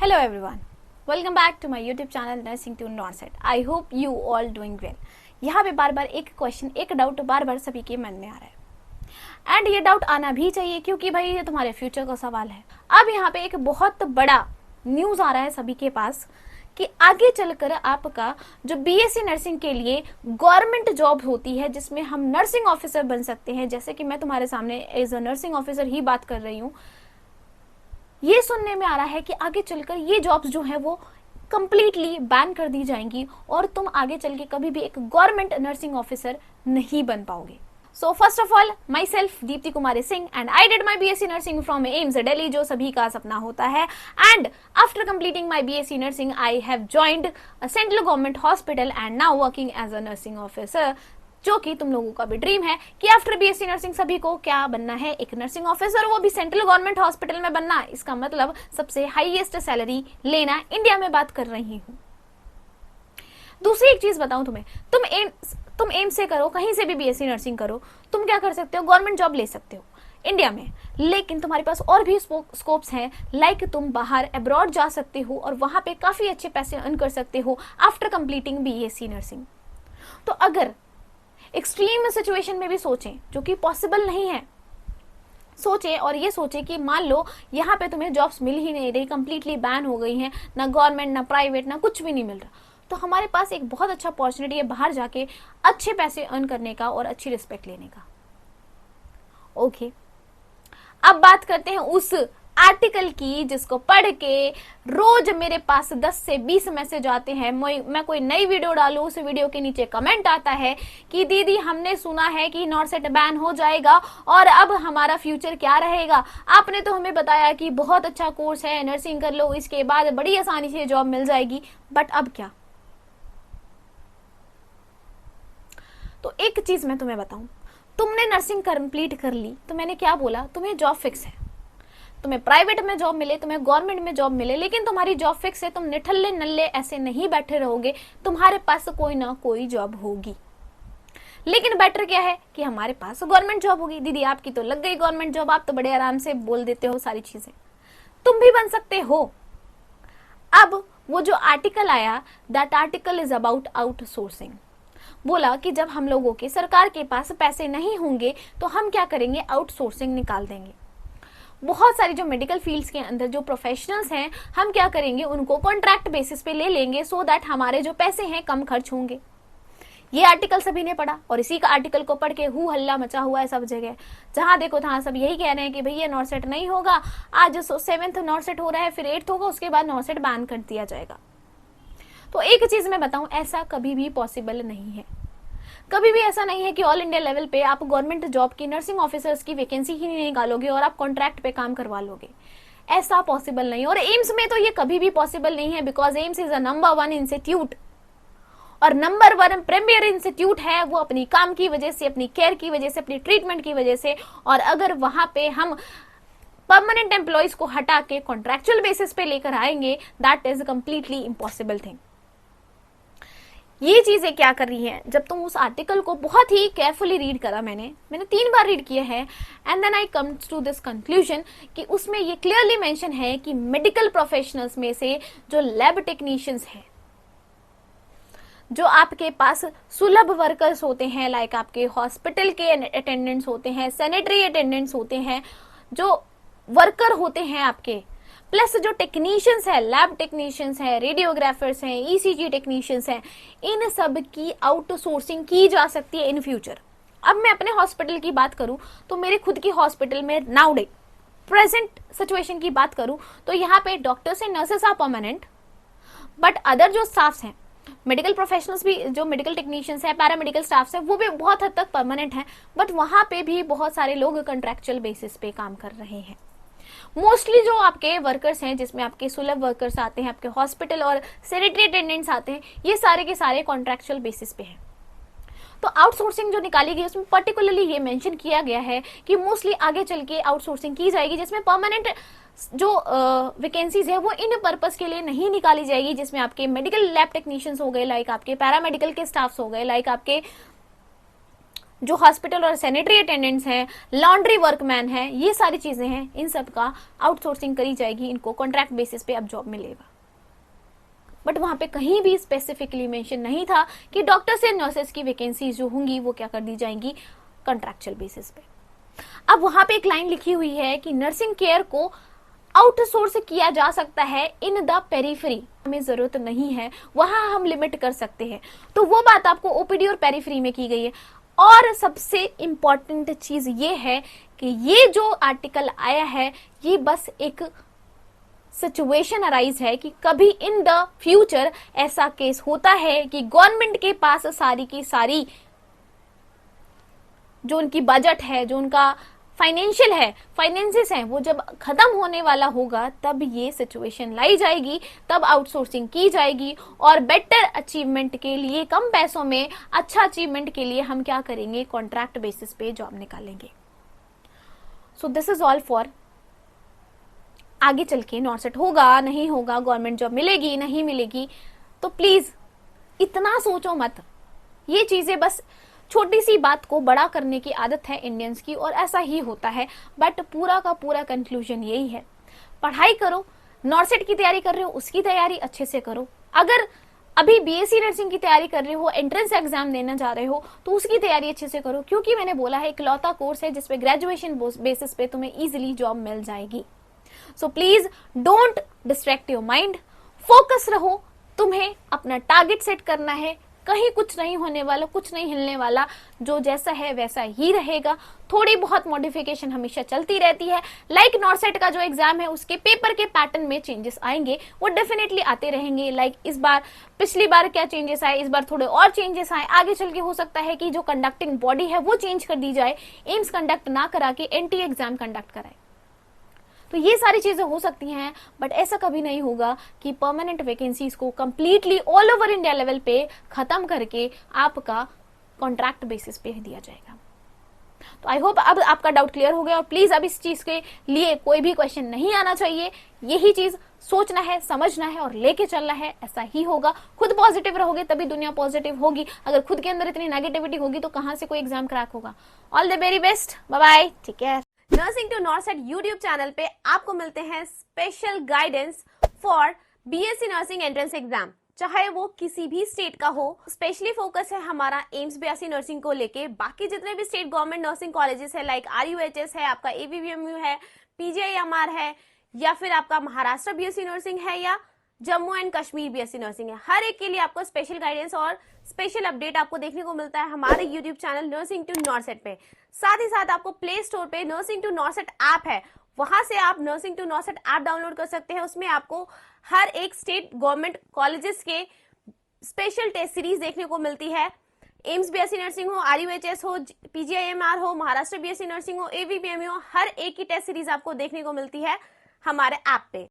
Hello everyone, welcome back to my YouTube channel Nursing to Nonset. I hope you all doing well. यहाँ पे बार बार एक question, एक doubt बार बार सभी के मन में आ रहा है एंड ये डाउट आना भी चाहिए क्योंकि भाई ये तुम्हारे फ्यूचर का सवाल है। अब यहाँ पे एक बहुत बड़ा न्यूज आ रहा है सभी के पास कि आगे चलकर आपका जो बीएससी नर्सिंग के लिए गवर्नमेंट जॉब होती है जिसमें हम नर्सिंग ऑफिसर बन सकते हैं, जैसे कि मैं तुम्हारे सामने एज अ नर्सिंग ऑफिसर ही बात कर रही हूँ। ये सुनने में आ रहा है कि आगे चलकर ये जॉब्स जो है वो कंप्लीटली बैन कर दी जाएंगी और तुम आगे चल के कभी भी एक गवर्नमेंट नर्सिंग ऑफिसर नहीं बन पाओगे। So first of all myself Deepti Kumari Singh and I did my BSc nursing from AIIMS Delhi, जो सभी का सपना होता है। And after completing my BSc nursing I have joined a central government hospital and now working as a nursing officer, जो कि तुम लोगों का भी ड्रीम है कि आफ्टर बीएससी नर्सिंग सभी को क्या बनना है, एक नर्सिंग ऑफिसर, वो भी सेंट्रल गवर्नमेंट हॉस्पिटल में बनना। इसका मतलब सबसे हाईएस्ट सैलरी लेना, इंडिया में बात कर रही हूँ। दूसरी एक चीज बताऊं तुम्हें, तुम एम्स से करो, कहीं से भी बीएससी नर्सिंग करो, तुम क्या कर सकते हो, गवर्नमेंट जॉब ले सकते हो इंडिया में, लेकिन तुम्हारे पास और भी स्कोप्स हैं। लाइक तुम बाहर अब्रॉड जा सकते हो और वहां पे काफी अच्छे पैसे अर्न कर सकते हो आफ्टर कंप्लीटिंग बीएससी नर्सिंग। तो अगर एक्सट्रीम सिचुएशन में भी सोचें, जो कि पॉसिबल नहीं है, सोचें और ये सोचें कि मान लो यहाँ पे तुम्हें जॉब्स मिल ही नहीं रही, कंप्लीटली बैन हो गई हैं, ना गवर्नमेंट ना प्राइवेट ना कुछ भी नहीं मिल रहा, तो हमारे पास एक बहुत अच्छा अपॉर्चुनिटी है बाहर जाके अच्छे पैसे अर्न करने का और अच्छी रिस्पेक्ट लेने का। ओके, अब बात करते हैं उस आर्टिकल की जिसको पढ़ के रोज मेरे पास 10 से 20 मैसेज आते हैं। मैं कोई नई वीडियो डालूं, उस वीडियो के नीचे कमेंट आता है कि दीदी हमने सुना है कि नॉर्सेट बैन हो जाएगा और अब हमारा फ्यूचर क्या रहेगा। आपने तो हमें बताया कि बहुत अच्छा कोर्स है, नर्सिंग कर लो, इसके बाद बड़ी आसानी से जॉब मिल जाएगी, बट अब क्या। तो एक चीज मैं तुम्हें बताऊं, तुमने नर्सिंग कंप्लीट कर ली तो मैंने क्या बोला, तुम्हें जॉब फिक्स है, तुम्हें प्राइवेट में जॉब मिले, तुम्हें गवर्नमेंट में जॉब मिले, लेकिन तुम्हारी जॉब फिक्स है, तुम निठल्ले नल्ले ऐसे नहीं बैठे रहोगे, तुम्हारे पास कोई ना कोई जॉब होगी। लेकिन बेटर क्या है कि हमारे पास गवर्नमेंट जॉब होगी। दीदी आपकी तो लग गई गवर्नमेंट जॉब, आप तो बड़े आराम से बोल देते हो सारी चीजें, तुम भी बन सकते हो। अब वो जो आर्टिकल आया, that article is about outsourcing. बोला कि जब हम लोगों के सरकार के पास पैसे नहीं होंगे तो हम क्या करेंगे, आउटसोर्सिंग निकाल देंगे। बहुत सारी जो मेडिकल फील्ड्स के अंदर जो प्रोफेशनल्स हैं, हम क्या करेंगे, उनको कॉन्ट्रैक्ट बेसिस पे ले लेंगे सो दैट हमारे जो पैसे हैं कम खर्च होंगे। ये आर्टिकल सभी ने पढ़ा और इसी का आर्टिकल को पढ़ के हु हल्ला मचा हुआ है सब जगह, जहां देखो तहां सब यही कह रहे हैं कि भैया नॉर्सेट नहीं होगा, आज 7th नॉर्सेट हो रहा है, फिर 8th होगा, उसके बाद नॉर्सेट बैन कर दिया जाएगा। तो एक चीज मैं बताऊं, ऐसा कभी भी पॉसिबल नहीं है। कभी भी ऐसा नहीं है कि ऑल इंडिया लेवल पे आप गवर्नमेंट जॉब की नर्सिंग ऑफिसर्स की वैकेंसी ही नहीं निकालोगे और आप कॉन्ट्रैक्ट पे काम करवा लोगे, ऐसा पॉसिबल नहीं। और एम्स में तो ये कभी भी पॉसिबल नहीं है, because AIIMS is a number 1 institute और नंबर 1 प्रीमियर इंस्टीट्यूट है। वो अपनी काम की वजह से, अपनी केयर की वजह से, अपनी ट्रीटमेंट की वजह से, और अगर वहां पे हम परमानेंट एम्प्लॉयज को हटा के कॉन्ट्रैक्चुअल बेसिस पे लेकर आएंगे, that is completely impossible thing. ये चीजें क्या कर रही हैं, जब तुम उस आर्टिकल को बहुत ही केयरफुली रीड करा, मैंने 3 बार रीड किया है, and then I comes to this conclusion कि उसमें ये क्लियरली मेंशन है कि मेडिकल प्रोफेशनल्स में से जो लैब टेक्नीशियंस हैं, जो आपके पास सुलभ वर्कर्स होते हैं, लाइक आपके हॉस्पिटल के अटेंडेंट्स होते हैं, सैनिटरी अटेंडेंट्स होते हैं, जो वर्कर होते हैं आपके, प्लस जो टेक्नीशियंस है, लैब टेक्नीशियंस है, रेडियोग्राफर्स हैं, ईसीजी टेक्नीशियंस हैं, इन सब की आउटसोर्सिंग की जा सकती है इन फ्यूचर। अब मैं अपने हॉस्पिटल की बात करूं तो मेरे खुद की हॉस्पिटल में नाउ डे प्रेजेंट सिचुएशन की बात करूं तो यहाँ पे doctors and nurses are permanent, but other जो स्टाफ्स हैं, मेडिकल प्रोफेशनल्स भी, जो मेडिकल टेक्नीशियंस है, पैरामेडिकल स्टाफ्स है, वो भी बहुत हद तक परमानेंट है, बट वहां पे भी बहुत सारे लोग कॉन्ट्रैक्चुअल बेसिस पे काम कर रहे हैं। मोस्टली जो आपके वर्कर्स हैं, जिसमें आपके सुलभ वर्कर्स आते हैं, आपके हॉस्पिटल और सैनिटरी अटेंडेंट्स आते हैं, ये सारे के सारे कॉन्ट्रैक्चुअल बेसिस पे हैं। तो आउटसोर्सिंग जो निकाली गई उसमें पर्टिकुलरली ये मेंशन किया गया है कि मोस्टली आगे चल के आउटसोर्सिंग की जाएगी, जिसमें परमानेंट जो वैकेंसीज है वो इन पर्पस के लिए नहीं निकाली जाएगी, जिसमें आपके मेडिकल लैब टेक्नीशियंस हो गए, लाइक आपके पैरामेडिकल के स्टाफ्स हो गए, लाइक आपके जो हॉस्पिटल और सैनिटरी अटेंडेंट्स हैं, लॉन्ड्री वर्कमैन हैं, ये सारी चीजें हैं, इन सब का आउटसोर्सिंग करी जाएगी, इनको कॉन्ट्रैक्ट बेसिस पे अब जॉब मिलेगा। बट वहां पे कहीं भी स्पेसिफिकली मेंशन नहीं था कि डॉक्टर्स एंड नर्सेस की वैकेंसीज जो होंगी वो क्या कर दी जाएंगी, कॉन्ट्रैक्चुअल बेसिस पे। अब वहां पे एक लाइन लिखी हुई है कि नर्सिंग केयर को आउटसोर्स किया जा सकता है इन द पेरिफेरी, हमें जरूरत नहीं है, वहां हम लिमिट कर सकते हैं। तो वो बात आपको ओपीडी और पेरिफेरी में की गई है। और सबसे इंपॉर्टेंट चीज ये है कि ये जो आर्टिकल आया है ये बस एक सिचुएशन अराइज है कि कभी इन द फ्यूचर ऐसा केस होता है कि गवर्नमेंट के पास सारी की सारी जो उनकी बजट है, जो उनका फाइनेंशियल है, फाइनेंसिस है, वो जब खत्म होने वाला होगा तब ये सिचुएशन लाई जाएगी, तब आउटसोर्सिंग की जाएगी और बेटर अचीवमेंट के लिए, कम पैसों में अच्छा अचीवमेंट के लिए हम क्या करेंगे, कॉन्ट्रैक्ट बेसिस पे जॉब निकालेंगे। So this is all for आगे चल के नॉर्सेट होगा नहीं होगा, गवर्नमेंट जॉब मिलेगी नहीं मिलेगी, तो प्लीज इतना सोचो मत। ये चीजें बस छोटी सी बात को बड़ा करने की आदत है इंडियंस की और ऐसा ही होता है। बट पूरा का पूरा कंक्लूजन यही है, पढ़ाई करो, नॉर्सेट की तैयारी कर रहे हो उसकी तैयारी अच्छे से करो। अगर अभी बीएससी नर्सिंग की तैयारी कर रहे हो, एंट्रेंस एग्जाम देना जा रहे हो, तो उसकी तैयारी अच्छे से करो, क्योंकि मैंने बोला है इकलौता कोर्स है जिसपे ग्रेजुएशन बेसिस पे तुम्हें इजिली जॉब मिल जाएगी। So please don't distract your mind, focus रहो, तुम्हें अपना टारगेट सेट करना है, कहीं कुछ नहीं होने वाला, कुछ नहीं हिलने वाला, जो जैसा है वैसा ही रहेगा। थोड़ी बहुत मॉडिफिकेशन हमेशा चलती रहती है। लाइक नॉर्सेट का जो एग्जाम है उसके पेपर के पैटर्न में चेंजेस आएंगे, वो डेफिनेटली आते रहेंगे। लाइक इस बार, पिछली बार क्या चेंजेस आए, इस बार थोड़े और चेंजेस आए, आगे चल के हो सकता है कि जो कंडक्टिंग बॉडी है वो चेंज कर दी जाए, एम्स कंडक्ट ना करा के एनटीए एग्जाम कंडक्ट कराए। तो ये सारी चीजें हो सकती हैं, बट ऐसा कभी नहीं होगा कि परमानेंट वैकेंसीज को completely all over India level पे खत्म करके आपका कॉन्ट्रैक्ट बेसिस पे दिया जाएगा। तो आई होप अब आपका डाउट क्लियर हो गया और प्लीज अब इस चीज के लिए कोई भी क्वेश्चन नहीं आना चाहिए। यही चीज सोचना है, समझना है और लेके चलना है, ऐसा ही होगा। खुद पॉजिटिव रहोगे तभी दुनिया पॉजिटिव होगी। अगर खुद के अंदर इतनी नेगेटिविटी होगी तो कहां से कोई एग्जाम क्रैक होगा। All the very best, bye bye, take care. Nursing to NORCET YouTube channel पे आपको मिलते हैं special guidance for BSc nursing entrance exam, चाहे वो किसी भी स्टेट का हो। स्पेशली फोकस है हमारा एम्स बीएससी नर्सिंग को लेके। बाकी जितने भी स्टेट गवर्नमेंट नर्सिंग कॉलेजेस है, लाइक आरयूएचएस है, आपका एवीवीएमयू है, पीजीआईएमआर है, या फिर आपका महाराष्ट्र बीएससी नर्सिंग है, या Jammu and Kashmir BSc nursing है, हर एक के लिए आपको स्पेशल गाइडेंस और स्पेशल अपडेट आपको देखने को मिलता है हमारे YouTube channel nursing to NORCET पे। साथ ही साथ आपको प्ले स्टोर पे नर्सिंग टू नॉर्सेट ऐप है, वहां से आप nursing to NORCET app download कर सकते हैं। उसमें आपको हर एक स्टेट गवर्नमेंट कॉलेजेस के स्पेशल टेस्ट सीरीज देखने को मिलती है। एम्स बीएससी नर्सिंग हो, आरयूएचएस हो, पीजीआईएमआर हो, महाराष्ट्र बीएससी नर्सिंग हो, एवीपीएमयू हो, हर एक की टेस्ट सीरीज आपको देखने को मिलती है हमारे ऐप पे।